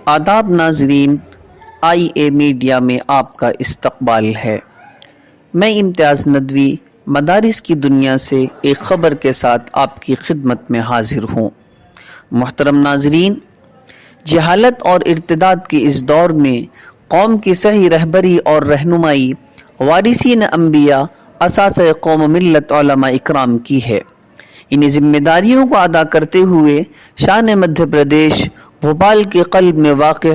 آداب ناظرین، آئی a media میں آپ کا استقبال ہے۔ میں امتیاز ندوی مدارس کی دنیا سے ایک خبر کے ساتھ آپ کی خدمت میں حاضر ہوں۔ محترم ناظرین، جہالت اور ارتداد کے اس دور میں قوم کی صحیح رہبری اور رہنمائی وارثین انبیاء اساسۂ قوم و ملت علماء اکرام کی ہے۔ انہیں ذمہ داریوں کو ادا کرتے ہوئے شان مدھیہ پردیش بھوپال کے قلب میں واقع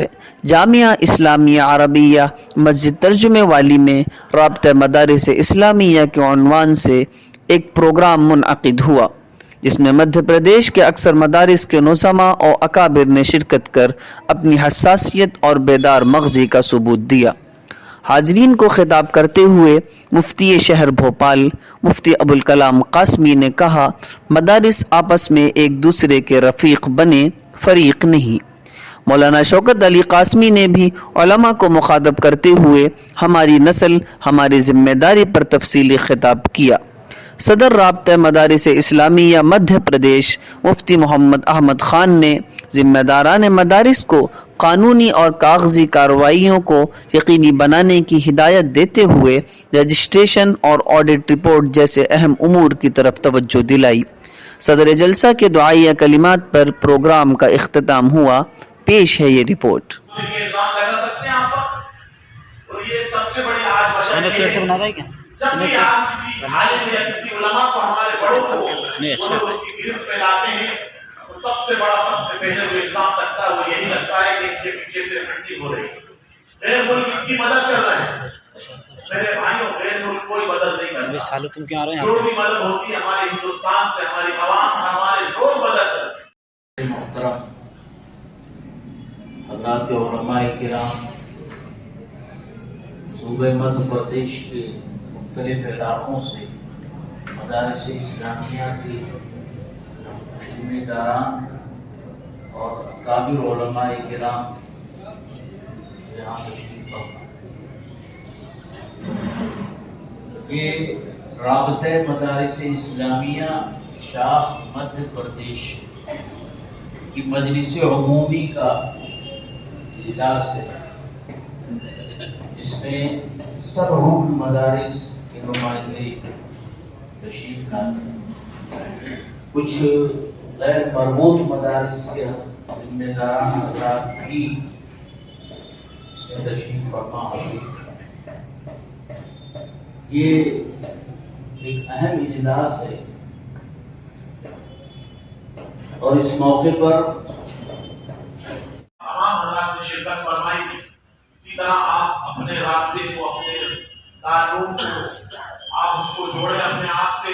جامعہ اسلامیہ عربیہ مسجد ترجمے والی میں رابطہ مدارس اسلامیہ کے عنوان سے ایک پروگرام منعقد ہوا، جس میں مدھیہ پردیش کے اکثر مدارس کے نظما اور اکابر نے شرکت کر اپنی حساسیت اور بیدار مغزی کا ثبوت دیا۔ حاضرین کو خطاب کرتے ہوئے مفتی شہر بھوپال مفتی ابوالکلام قاسمی نے کہا، مدارس آپس میں ایک دوسرے کے رفیق بنے، فریق نہیں۔ مولانا شوکت علی قاسمی نے بھی علماء کو مخاطب کرتے ہوئے ہماری نسل ہماری ذمہ داری پر تفصیلی خطاب کیا۔ صدر رابطہ مدارس اسلامیہ مدھیہ پردیش مفتی محمد احمد خان نے ذمہ داران مدارس کو قانونی اور کاغذی کارروائیوں کو یقینی بنانے کی ہدایت دیتے ہوئے رجسٹریشن اور آڈٹ رپورٹ جیسے اہم امور کی طرف توجہ دلائی۔ صدر جلسہ کے دعائیہ کلمات پر پروگرام کا اختتام ہوا۔ پیش ہے یہ رپورٹ۔ جب بھی آپ کسی عالم یا کسی علماء کو ہمارے بڑوں کو اس کی گرفت میں لاتے ہیں تو سب سے پہلے جو الزام لگتا ہے وہ یہی لگتا ہے کہ ان کے پیچھے سے پرنٹنگ ہو رہی ہے، غیر ملک ان کی مدد کر رہے ہیں۔ میرے بھائیوں، غیر ملک کوئی مدد نہیں کرتا، جو بھی مدد ہوتی ہے ہمارے ہندوستان سے، ہماری عوام ہمارے لوگ مدد کرتے ہیں۔ محترم حضرات علماء کرام، صوبہ مدھیہ پردیش کے مختلف علاقوں سے مدارس اسلامیہ کے ذمہ داران اور اکابر علماء کرام یہاں تشریف فرما۔ یہ رابطہ مدارس اسلامیہ شاخ مدھیہ پردیش کی مجلس عمومی کا اجلاس ہے، جس میں سب رکن مدارس کے نمائندے تشریف لاتے، کچھ غیر مربوط مدارس کے ذمہ داران حضرات بھی اس میں تشریف فرما ہوگی۔ یہ ایک اہم اجلاس ہے اور اس موقع پر تمام حضرات نے شرکت فرمائی۔ اسی طرح آپ اپنے رابطے کو، اپنے تعلق کو، آپ اس کو جوڑیں اپنے آپ سے،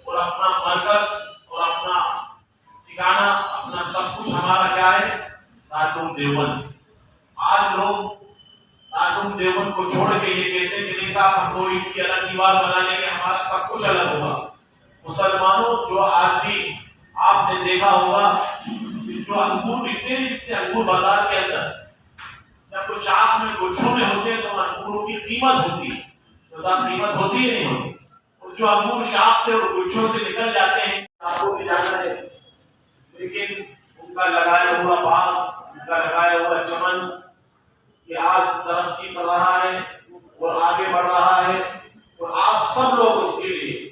اور اپنا مرکز اور اپنا ٹھکانہ، اپنا سب کچھ ہمارا کیا ہے؟ تعلق دیوبند۔ آج لوگ تعلق دیوبند کو چھوڑ کے یہ کہتے ہیں کہ نہیں صاحب ہم کوئی کی الگ دیوار بنا لیں گے، ہمارا سب کچھ الگ ہوگا۔ مسلمانوں، جو آدمی آپ نے دیکھا ہوگا جو انگور اتنے انگور بازار کے اندر جب وہ شاخ میں گچھوں میں ہوتے ہیں تو انگوروں کی قیمت ہوتی ہے، تو صاحب قیمت ہوتی ہی نہیں ہوتی، اور جو انگور شاخ سے اور گچھوں سے نکل جاتے ہیں آپ کو بھی جانا ہے، لیکن ان کا لگایا ہوا باغ، ان کا لگایا ہوا چمن یہ آج ترقی کر رہا ہے اور آگے بڑھ رہا ہے، اور آپ سب لوگ اس کے لیے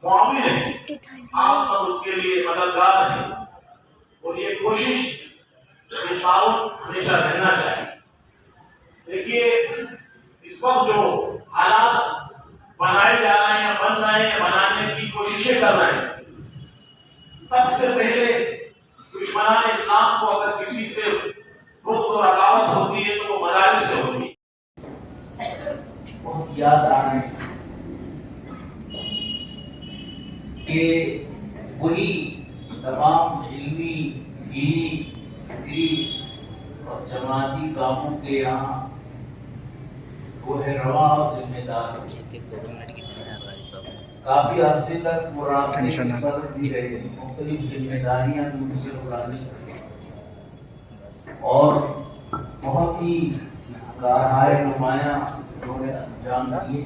معاون ہیں، آپ سب اس کے لیے مددگار ہیں، اور یہ کوشش، یہ تعاون ہمیشہ رہنا چاہیے۔ دیکھیے اس وقت جو حالات بنائے جا رہے ہیں، بن رہے ہیں، بنانے کی کوششیں کر رہے ہیں، سب سے پہلے دشمنان اسلام کو اگر کسی سے بغض و عداوت ہوتی ہے تو وہ مدارس سے ہوتی ہے۔ بہت یاد آ رہے ہیں کہ وہی تمام علمی، دینی، فکری اور جماعتی کاموں کے یہاں وہ ہے رواں اور ذمہ دار، کافی عرصے تک وہ رابطے کے صدر بھی رہے، مختلف ذمہ داریاں بھی ان سے اٹھانی اور بہت ہی کارہائے نمایاں انہوں نے انجام دیے۔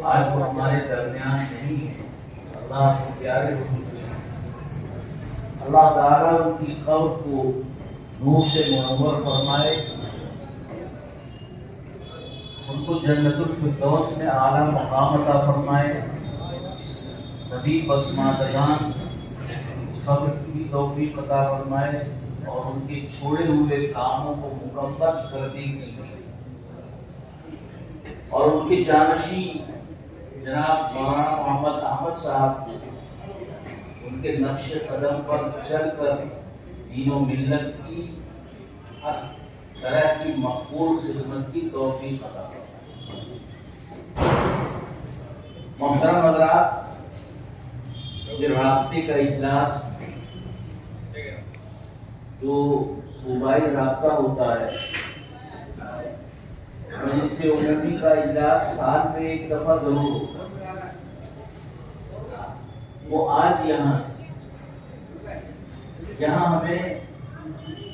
آج وہ ہمارے درمیان نہیں ہے، اللہ کو پیارے ہوتے، اللہ تعالیٰ ان کی قبر کو نور سے منور فرمائے، ان کو جنت الفردوس میں اعلیٰ مقام عطا فرمائے، سبھی پسماندگان صبر کی توفیق عطا فرمائے اور ان کے چھوڑے ہوئے کاموں کو مکمل کرنے کے لیے اور ان کے جانشین جناب مولانا محمد احمد صاحب ان کے نقش قدم پر چل کر دین و ملت کی ہر طرح کی مقبول خدمت کی توفیق عطا فرمائے۔ محترم حضرات، یہ رابطے کا اجلاس جو صوبائی رابطہ ہوتا ہے، مجلس عمومی کا اجلاس سال میں ایک دفعہ ضرور ہوتا ہے، وہ آج یہاں ہمیں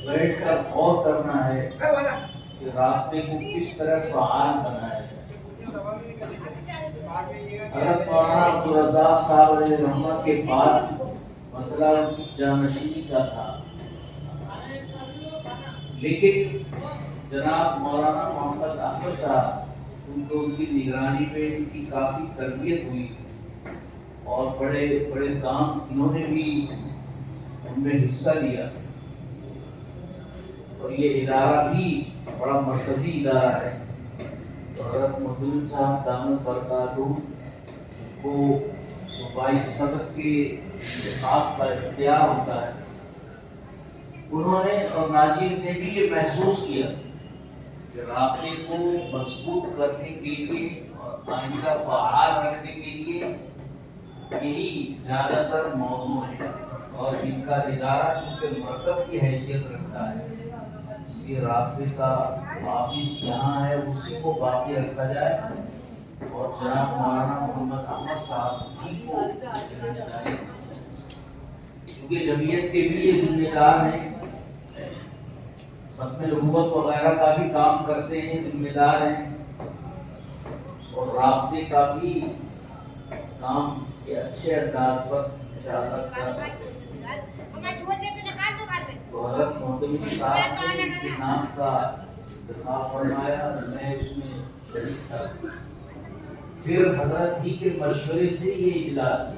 بیٹھ کر غور کرنا ہے کہ رابطے کو کس طرح فعال بنایا جائے۔ حضرت مولانا عبدالرزاق صاحب علیہ رحمہ کے بعد مسئلہ جانشینی کا تھا، لیکن جناب مولانا محمد احمد صاحب ان کی نگرانی میں ان کی کافی تربیت ہوئی اور بڑے بڑے کام انہوں نے بھی ان میں حصہ لیا، اور یہ ادارہ بھی بڑا مرکزی ادارہ ہے۔ تو حضرت مدن صاحب دامت برکاتہ کو صوبائی صدر کے انتخاب کا اختیار ہوتا ہے، انہوں نے اور ناجیز نے بھی یہ محسوس کیا کہ رابطے کو مضبوط کرنے کے لیے اور آئندہ فعال رکھنے کے لیے یہی زیادہ تر موضوع ہے، اور ان کا ادارہ چونکہ مرکز کی حیثیت رکھتا ہے، اس لیے رابطے کا آفس یہاں ہے اسی کو باقی رکھا جائے اور جناب مولانا محمد احمد صاحب ہی کو ذمہ داری، کیونکہ جمعیت کے بھی یہ ذمہ دار ہیں، ختم نبوت وغیرہ کا بھی کام کرتے ہیں، ذمہ دار ہیں، اور رابطے کا بھی کام کے اچھے انداز پر انشاءاللہ کر سکتے ہیں۔ تو حضرت محتمم صاحب نے ان کے نام کا انتخاب فرمایا، میں اس میں شریک تھا، پھر حضرت ہی کے مشورے سے یہ اجلاس